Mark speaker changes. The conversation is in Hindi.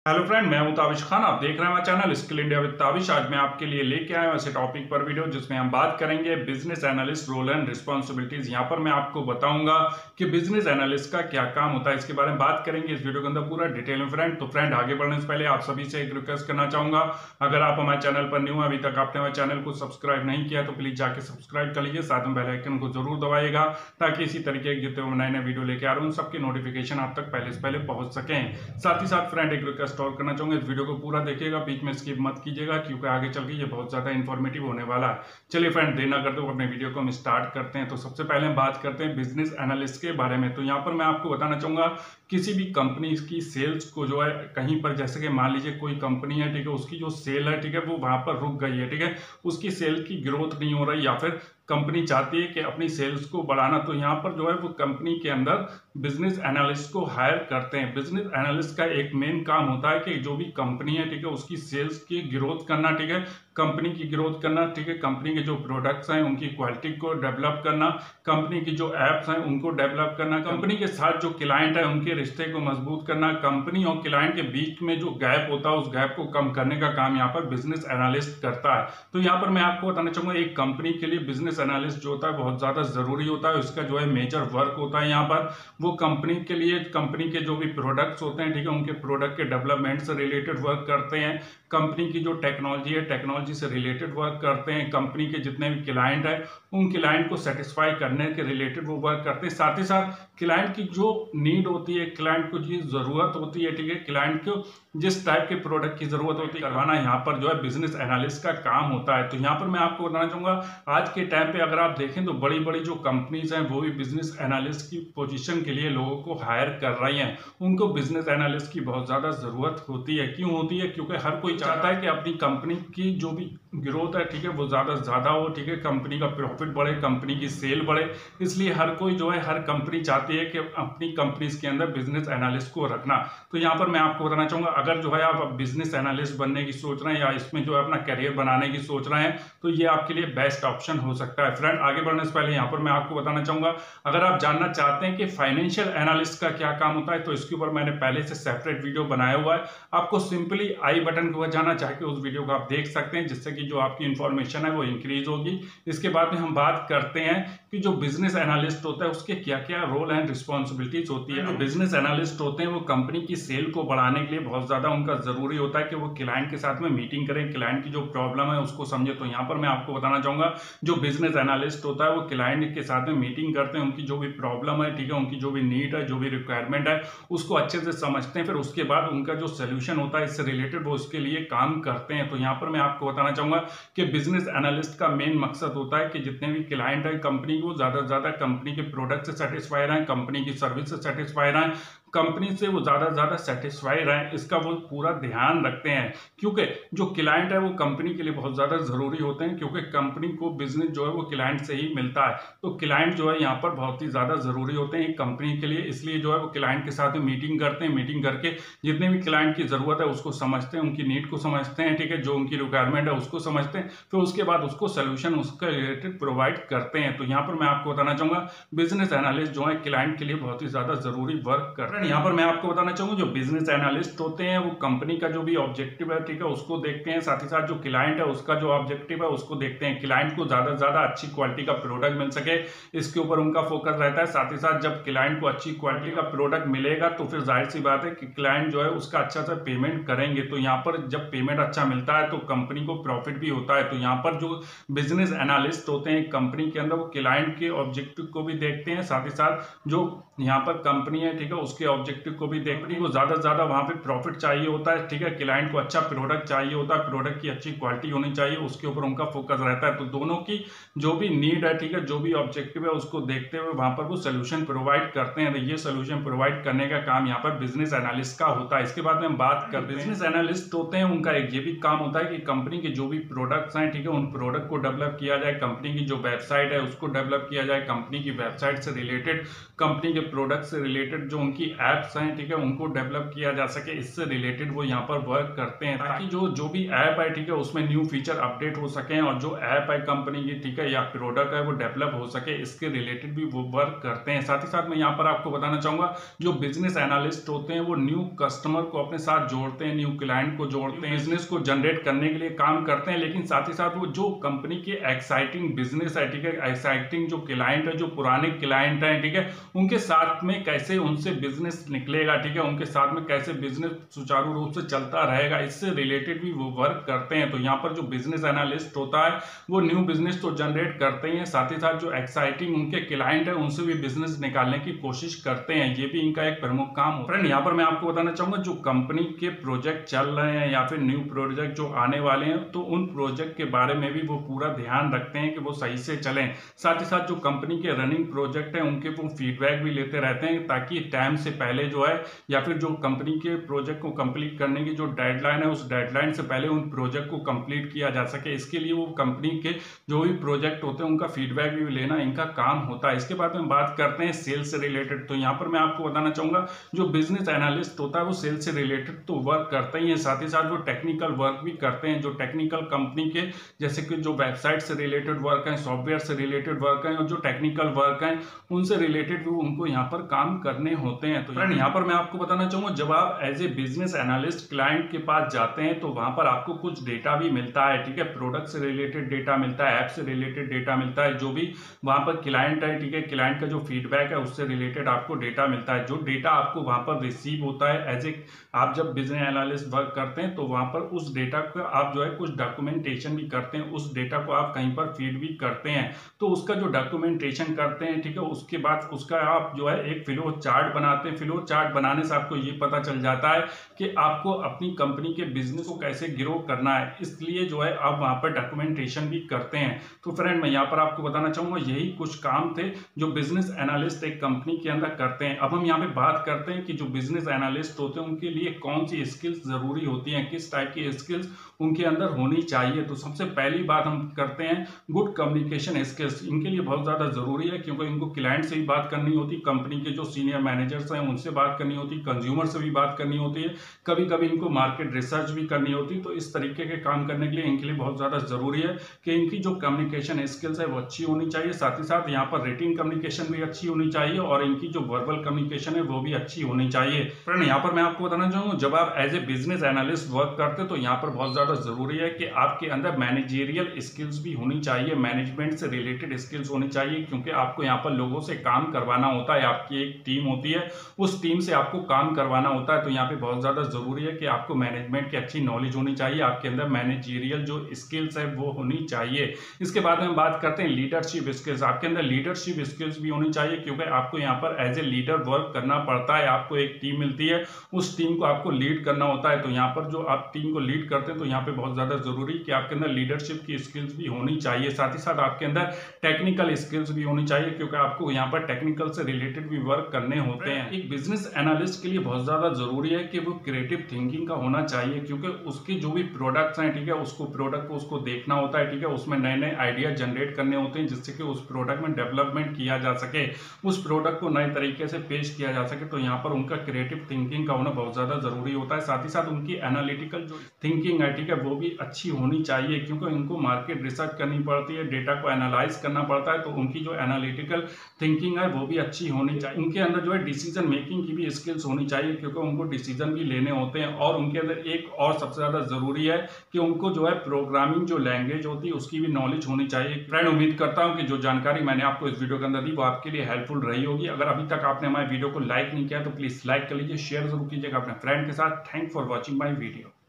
Speaker 1: हेलो फ्रेंड, मैं हूं ताबिश खान। आप देख रहे हैं हमारा channel skill India with Tabish. आज मैं आपके लिए लेके आया हूं ऐसे टॉपिक पर वीडियो जिसमें हम बात करेंगे business analyst role and responsibilities. यहां पर मैं आपको बताऊंगा कि बिजनेस एनालिस्ट का क्या काम होता है, इसके बारे में बात करेंगे इस वीडियो के अंदर पूरा डिटेल में फ्रेंड। तो फ्रेंड, आगे बढ़ने से पहले आप सभी से एक रिक्वेस्ट करना चाहूंगा, अगर आप हमारे चैनल पर न्यू है, अभी तक आपने हमारे चैनल को सब्सक्राइब नहीं किया तो प्लीज जाके सब्सक्राइब कर लीजिए, साथ में बेल आइकन को जरूर दबाइएगा ताकि इसी तरीके के जितने नए नए वीडियो लेके आ रहे हैं उन सबकी नोटिफिकेशन आप तक पहले से पहले पहुंच सकें। साथ ही साथ फ्रेंड, एक रिक्वेस्ट और करना चाहूंगा, वीडियो को पूरा देखिएगा, बीच में स्किप मत कीजिएगा क्योंकि आगे चल के ये बहुत ज्यादा इंफॉर्मेटिव होने वाला है। चलिए फ्रेंड, देर ना करते हुए अपने वीडियो को हम स्टार्ट करते हैं। तो सबसे पहले हम बात करते हैं बिजनेस एनालिस्ट के बारे में। तो यहाँ पर मैं आपको बताना चाहूंगा, किसी भी कंपनी की सेल्स को जो है कहीं पर, जैसे कि मान लीजिए कोई कंपनी है, ठीक है, उसकी जो सेल है, ठीक है, वो वहां पर रुक गई है, ठीक है, उसकी सेल की ग्रोथ नहीं हो रही या फिर कंपनी चाहती है कि अपनी सेल्स को बढ़ाना, तो यहाँ पर जो है वो कंपनी के अंदर बिजनेस एनालिस्ट को हायर करते हैं। बिजनेस एनालिस्ट का एक मेन काम होता है कि जो भी कंपनी है, ठीक है, उसकी सेल्स की ग्रोथ करना, ठीक है, कंपनी की ग्रोथ करना, ठीक है, कंपनी के जो प्रोडक्ट्स हैं उनकी क्वालिटी को डेवलप करना, कंपनी की जो एप्स हैं उनको डेवलप करना, कंपनी के साथ जो क्लाइंट है उनके रिश्ते को मजबूत करना, कंपनी और क्लाइंट के बीच में जो गैप होता है उस गैप को कम करने का काम यहाँ पर बिजनेस एनालिस्ट करता है। तो यहाँ पर मैं आपको बताना चाहूंगा, एक कंपनी के लिए बिजनेस एनालिस्ट जो होता है बहुत ज्यादा जरूरी होता है। उसका जो है मेजर वर्क होता है यहाँ पर, वो कंपनी के लिए, कंपनी के जो भी प्रोडक्ट्स होते हैं, ठीक है, उनके प्रोडक्ट के डेवलपमेंट से रिलेटेड वर्क करते हैं, कंपनी की जो टेक्नोलॉजी है टेक्नोलॉजी से रिलेटेड वर्क करते हैं, कंपनी के जितने भी क्लाइंट है उन क्लाइंट को सेटिस्फाई करने के रिलेटेड वो वर्क करते हैं। साथ ही साथ क्लाइंट की जो नीड होती है, क्लाइंट को जो जरूरत होती है, ठीक है, क्लाइंट को जिस टाइप के प्रोडक्ट की जरूरत होती है करवाना यहाँ पर जो है बिजनेस एनालिस्ट का काम होता है। तो यहाँ पर मैं आपको बताना चाहूंगा, आज के टाइम पे अगर आप देखें तो बड़ी बड़ी जो कंपनीज हैं वो भी बिजनेस एनालिस्ट की पोजीशन के लिए लोगों को हायर कर रही हैं। उनको बिजनेस एनालिस्ट की बहुत ज्यादा जरूरत होती है। क्यों होती है? क्योंकि हर कोई चाहता है कि अपनी कंपनी की जो भी ग्रोथ है, ठीक है, वो ज्यादा हो, ठीक है, कंपनी का प्रॉफिट बढ़े, कंपनी की सेल बढ़े। इसलिए हर कोई जो है, हर कंपनी चाहती है कि अपनी कंपनीज के अंदर बिजनेस एनालिस्ट को रखना। तो यहाँ पर मैं आपको बताना चाहूंगा, अगर जो है आप बिजनेस एनालिस्ट बनने की सोच रहे हैं या इसमें जो है अपना करियर बनाने की सोच रहे हैं तो ये आपके लिए बेस्ट ऑप्शन हो सकता है। फ्रेंड, आगे बढ़ने से पहले यहाँ पर मैं आपको बताना चाहूंगा, अगर आप जानना चाहते हैं कि फाइनेंशियल एनालिस्ट का क्या काम होता है तो इसके ऊपर मैंने पहले से सेपरेट वीडियो बनाया हुआ है। आपको सिंपली आई बटन को जाना चाह के उस वीडियो को आप देख सकते हैं, जिससे कि जो आपकी इंफॉर्मेशन है वो इंक्रीज होगी। इसके बाद में हम बात करते हैं कि जो बिजनेस एनालिस्ट होता है उसके क्या क्या रोल एंड रिस्पॉन्सिबिलिटीज होती है। जो बिजनेस एनालिस्ट होते हैं वो कंपनी की सेल को बढ़ाने के लिए बहुत ज्यादा उनका जरूरी होता है कि वो क्लाइंट के साथ में मीटिंग करें, क्लाइंट की जो प्रॉब्लम है उसको समझे। तो यहाँ पर मैं आपको बताना चाहूंगा, जो बिजनेस एनालिस्ट होता है वो क्लाइंट के साथ में मीटिंग करते हैं, उनकी जो भी प्रॉब्लम है, ठीक है, उनकी जो भी नीड है, जो भी रिक्वायरमेंट है उसको अच्छे से समझते हैं, फिर उसके बाद उनका जो सोल्यूशन होता है इससे रिलेटेड वो उसके लिए काम करते हैं। तो यहाँ पर मैं आपको बताना चाहूंगा कि बिजनेस एनालिस्ट का मेन मकसद होता है कि जितने भी क्लाइंट है कंपनी को ज्यादा से ज्यादा कंपनी के प्रोडक्ट से सेटिस्फाई रहे, कंपनी की सर्विस से सेटिस्फाई रहे, कंपनी से वो ज्यादा से ज्यादा सेटिस्फाई रहे, इसका वो पूरा ध्यान रखते हैं। क्योंकि जो क्लाइंट है वो कंपनी के लिए बहुत ज्यादा जरूरी होते हैं, क्योंकि कंपनी को बिजनेस जो है वो क्लाइंट से ही मिलता है। तो क्लाइंट जो है यहाँ पर बहुत ही ज्यादा जरूरी होते हैं कंपनी के लिए, इसलिए जो है वो क्लाइंट के साथ में मीटिंग करते हैं, मीटिंग करके जितने भी क्लाइंट की जरूरत है उसको समझते हैं, उनकी नीड को समझते हैं, ठीक है, जो उनकी रिक्वायरमेंट है उसको समझते हैं, फिर उसके बाद उसको सोल्यूशन उसके रिलेटेड प्रोवाइड करते हैं। तो यहाँ पर मैं आपको बताना चाहूंगा, बिजनेस एनालिस्ट जो है क्लाइंट के लिए बहुत ही ज्यादा जरूरी वर्क कर रहे हैं। यहाँ पर मैं आपको बताना चाहूंगा, जो बिजनेस एनालिस्ट होते हैं वो कंपनी का जो भी ऑब्जेक्टिव है, ठीक है, उसको देखते हैं, साथ ही साथ जो क्लाइंट है उसका जो ऑब्जेक्टिव है उसको देखते हैं। क्लाइंट को ज्यादा से ज्यादा अच्छी क्वालिटी का प्रोडक्ट मिल सके, इसके ऊपर उनका फोकस रहता है। साथ ही साथ जब क्लाइंट को अच्छी क्वालिटी का प्रोडक्ट मिलेगा तो फिर जाहिर सी बात है कि क्लाइंट जो है उसका अच्छा से पेमेंट करेंगे। तो यहाँ पर जब पेमेंट अच्छा मिलता है तो कंपनी को प्रॉफिट भी होता है। तो यहाँ पर जो बिजनेस एनालिस्ट होते हैं कंपनी के अंदर वो क्लाइंट के ऑब्जेक्टिव को भी देखते हैं, साथ ही साथ जो यहाँ पर कंपनी है, ठीक है, उसके ऑब्जेक्टिव को भी देखने को ज्यादा से ज्यादा वहां पे प्रॉफिट चाहिए होता है, ठीक है, क्लाइंट को अच्छा प्रोडक्ट चाहिए होता है, प्रोडक्ट की अच्छी क्वालिटी होनी चाहिए, उसके ऊपर उनका फोकस रहता है। तो दोनों की जो भी नीड है, ठीक है, जो भी ऑब्जेक्टिव है उसको देखते हुए वहां पर वो सोल्यूशन प्रोवाइड करते हैं। तो ये सोल्यूशन प्रोवाइड करने का काम यहाँ पर बिजनेस एनालिस्ट का होता है। इसके बाद में हम बात कर बिजनेस एनालिस्ट होते हैं, उनका एक ये भी काम होता है कि कंपनी के जो भी प्रोडक्ट्स हैं, ठीक है, उन प्रोडक्ट को डेवलप किया जाए, कंपनी की जो वेबसाइट है उसको डेवलप किया जाए, कंपनी की वेबसाइट से रिलेटेड कंपनी के प्रोडक्ट से रिलेटेड जो उनकी एप्स हैं, ठीक है, उनको डेवलप किया जा सके, इससे रिलेटेड वो यहाँ पर वर्क करते हैं ताकि जो भी ऐप है, ठीक है, उसमें न्यू फीचर अपडेट हो सके और जो ऐप है कंपनी की, ठीक है, या प्रोडक्ट है वो डेवलप हो सके, इसके रिलेटेड भी वो वर्क करते हैं। साथ ही साथ मैं यहाँ पर आपको बताना चाहूंगा जो बिजनेस एनालिस्ट होते हैं वो न्यू कस्टमर को अपने साथ जोड़ते हैं, न्यू क्लाइंट को जोड़ते हैं, बिजनेस को जनरेट करने के लिए काम करते हैं। लेकिन साथ ही साथ वो जो कंपनी के एक्साइटिंग बिजनेस है, ठीक है, एक्साइटिंग जो क्लाइंट है, जो पुराने क्लाइंट है, ठीक है, उनके साथ में कैसे उनसे बिजनेस निकलेगा, ठीक है, उनके साथ में कैसे बिजनेस सुचारू रूप से चलता रहेगा, इससे रिलेटेड भी वो वर्क करते हैं। तो यहाँ पर जो बिजनेस एनालिस्ट होता है वो न्यू बिजनेस तो जनरेट करते हैं, साथ ही साथ जो एक्साइटिंग उनके क्लाइंट है उनसे भी बिजनेस निकालने की कोशिश करते हैं। ये भी इनका एक प्रमुख काम होता है। फ्रेंड, यहाँ पर मैं आपको बताना चाहूंगा जो कंपनी के प्रोजेक्ट चल रहे हैं या फिर न्यू प्रोजेक्ट जो आने वाले हैं, तो उन प्रोजेक्ट के बारे में भी वो पूरा ध्यान रखते हैं कि वो सही से चलें। साथ ही साथ जो कंपनी के रनिंग प्रोजेक्ट है उनके वो फीडबैक भी लेते रहते हैं ताकि टाइम से पहले जो है या फिर जो कंपनी के प्रोजेक्ट को कंप्लीट करने की जो डेडलाइन है उस डेडलाइन से पहले उन प्रोजेक्ट को कंप्लीट किया जा सके। इसके लिए वो कंपनी के जो भी प्रोजेक्ट होते हैं उनका फीडबैक भी लेना इनका काम होता है। इसके बाद में बात करते हैं सेल्स से रिलेटेड। तो यहाँ पर मैं आपको बताना चाहूंगा जो बिजनेस एनालिस्ट होता है वो सेल्स से रिलेटेड तो वर्क करते ही है, साथ ही साथ वो टेक्निकल वर्क भी करते हैं। जो टेक्निकल कंपनी के जैसे कि जो वेबसाइट से रिलेटेड वर्क है, सॉफ्टवेयर से रिलेटेड वर्क है और जो टेक्निकल वर्क है उनसे रिलेटेड भी उनको यहाँ पर काम करने होते हैं। तो फ्रेंड, यहाँ पर मैं आपको बताना चाहूंगा जब आप as a business analyst client के पास जाते हैं तो वहां पर आपको कुछ डेटा भी मिलता है, ठीक है, प्रोडक्ट से रिलेटेड डेटा मिलता है, ऐप से रिलेटेड डेटा मिलता है, जो भी वहां पर क्लाइंट है, ठीक है, क्लाइंट का जो फीडबैक है उससे रिलेटेड आपको डेटा मिलता है। जो डेटा आपको वहां पर रिसीव होता है एज ए आप जब बिजनेस एनालिस्ट वर्क करते हैं तो वहां पर उस डेटा को आप जो है कुछ डॉक्यूमेंटेशन भी करते हैं, उस डेटा को आप कहीं पर फीड भी करते हैं। तो उसका जो डॉक्यूमेंटेशन करते हैं, ठीक है, उसके बाद उसका आप जो है एक फ्लो चार्ट बनाते हैं। फ्लो चार्ट बनाने से आपको ये पता चल जाता है कि आपको अपनी कंपनी के बिजनेस को कैसे ग्रो करना है, इसलिए जो है आप वहां पर डॉक्यूमेंटेशन भी करते हैं। तो फ्रेंड, मैं यहाँ पर आपको बताना चाहूंगा यही कुछ काम थे जो बिजनेस एनालिस्ट एक कंपनी के अंदर करते हैं। अब हम यहाँ पे बात करते हैं कि जो बिजनेस एनालिस्ट होते हैं उनके लिए कौन सी स्किल्स जरूरी होती हैं, किस टाइप की स्किल्स उनके अंदर होनी चाहिए। तो सबसे पहली बात हम करते हैं गुड कम्युनिकेशन स्किल्स। इनके लिए बहुत ज्यादा जरूरी है क्योंकि इनको क्लाइंट से भी बात करनी होती, कंपनी के जो सीनियर मैनेजर्स हैं उनसे बात करनी होती, कंज्यूमर से भी बात करनी होती है, कभी कभी इनको मार्केट रिसर्च भी करनी होती। तो इस तरीके के काम करने के लिए इनके लिए बहुत ज्यादा जरूरी है कि इनकी जो कम्युनिकेशन स्किल्स है वो अच्छी होनी चाहिए। साथ ही साथ यहाँ पर रेटिंग कम्युनिकेशन भी अच्छी होनी चाहिए और इनकी जो वर्बल कम्युनिकेशन है वो भी अच्छी होनी चाहिए। फ्रेंड, यहाँ पर मैं आपको बताना चाहूंगा जब आप as a business analyst work करते तो यहाँ पर बहुत ज्यादा जरूरी है कि आपके अंदर मैनेजरियल स्किल्स भी होनी चाहिए, मैनेजमेंट से रिलेटेड स्किल्स होनी चाहिए, क्योंकि आपको यहाँ पर लोगों से काम करवाना होता है। आपकी एक टीम होती है, उस टीम से आपको काम करवाना होता है। तो यहाँ पे बहुत ज्यादा जरूरी है कि आपको मैनेजमेंट की अच्छी नॉलेज होनी चाहिए, आपके अंदर मैनेजरियल जो स्किल्स है वो होनी चाहिए। इसके बाद में बात करते हैं लीडरशिप स्किल्स। आपके अंदर लीडरशिप स्किल्स भी होनी चाहिए क्योंकि आपको यहाँ पर एज ए लीडर वर्क करना पड़ता है। आपको एक टीम मिलती है, उस टीम को आपको लीड करना होता है। तो यहाँ पर जो आप टीम को लीड करते हैं तो यहाँ पे बहुत ज्यादा जरूरी कि आपके अंदर लीडरशिप की स्किल्स भी होनी चाहिए। साथ ही साथ आपके अंदर टेक्निकल स्किल्स भी होनी चाहिए क्योंकि आपको यहाँ पर टेक्निकल से रिलेटेड भी वर्क करने होते हैं। एक बिजनेस एनालिस्ट के लिए बहुत ज्यादा जरूरी है कि वो क्रिएटिव थिंकिंग का होना चाहिए क्योंकि उसके जो भी प्रोडक्ट्स हैं, ठीक है, उसको प्रोडक्ट को उसको देखना होता है, ठीक है, उसमें नए नए आइडिया जनरेट करने होते हैं जिससे कि उस प्रोडक्ट में डेवलपमेंट किया जा सके, उस प्रोडक्ट को नए तरीके से पेश किया जा सके। तो यहाँ पर उनका क्रिएटिव थिंकिंग का होना बहुत ज्यादा जरूरी होता है। साथ ही साथ उनकी एनालिटिकल जो थिंकिंग है, ठीक है, वो भी अच्छी होनी चाहिए क्योंकि उनको मार्केट रिसर्च करनी पड़ती है, डेटा को एनालाइज करना पड़ता है। तो उनकी जो एनालिटिकल थिंकिंग है वो भी अच्छी होनी चाहिए। उनके अंदर जो है डिसीजन मेकिंग की भी स्किल्स होनी चाहिए क्योंकि उनको डिसीजन भी लेने होते हैं। और उनके अंदर एक और सबसे ज्यादा जरूरी है कि उनको जो है प्रोग्रामिंग जो लैंग्वेज होती है उसकी भी नॉलेज होनी चाहिए। फ्रेंड, उम्मीद करता हूं कि जो जानकारी मैंने आपको इस वीडियो के अंदर दी वो आपके लिए हेल्पफुल रही होगी। अगर अभी तक आपने हमारे वीडियो को लाइक नहीं किया तो प्लीज लाइक कर लीजिए, शेयर जरूर कीजिएगा अपने फ्रेंड के साथ। Thank for watching my video.